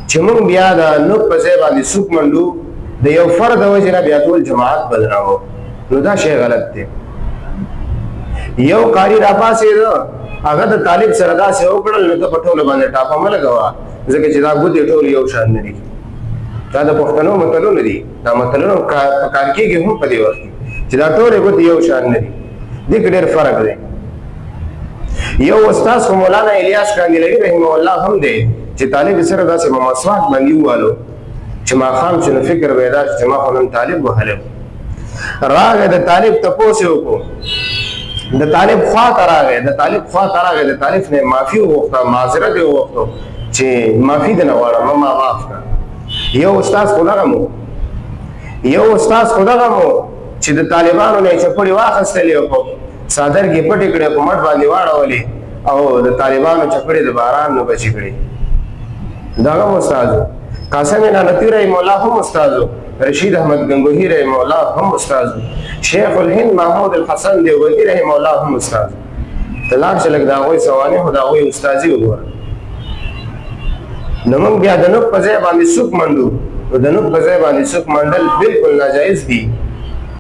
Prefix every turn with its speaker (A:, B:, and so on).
A: چې موږ بیا د نو په ځای باندې سوق منډو د یو فرد وجه نه بیا ټول جماعت بدنامو، نو دا شی غلط دی. یو قاری را پاسې هغه د طالب سره داسې وکړل نو ته په ټولو باندې ټاپه مه لګوه، ځکه چې دا ګوتې ټول یو شان نه دي. دا د پښتنو متلونه دي، دا متلونه په کار کېږي هم په دې وخت کې چې دا ټولې ګوتې یو شان نه دي، دې کې ډېر فرق دی. یو استاد خو مولانا الیاس کاندلوي رحمه الله هم دی چې طالب سره داسې په مسواک باندې ووالو چې ماښام چې نو فکر پیدا شو چې ما خو نن طالب وهلی راغی، د طالب تپوس یې وکړو، د طالب خوا ته راغی، د طالب نه معافي وغوښته، معذرت یې وغوښتو چې معافي دې نه غواړم، ما معاف کړه. یو استاد خو دغه مو چې د طالبانو نه یې چپړې واخیستلې او په څادر کې پټې کړې، په مټ باندې واړولې او د طالبانو چپړې د باران نه بچې کړې. دغه هم استاد و. قاسم نانوتي رحمه الله هم استاد و. رشید احمد گنگوهی رحمه الله هم استاد و. شیخ الهند محمود الحسن دیوبندي رحمه الله هم استاد و. ته لاړ چې لږ د هغوی سوانح او د هغوی استازي وګوره. نو موږ بیا د نوک په ځای باندې سوک منډو، نو د نوک په ځای باندې سوک منډل بالکل ناجایز دي.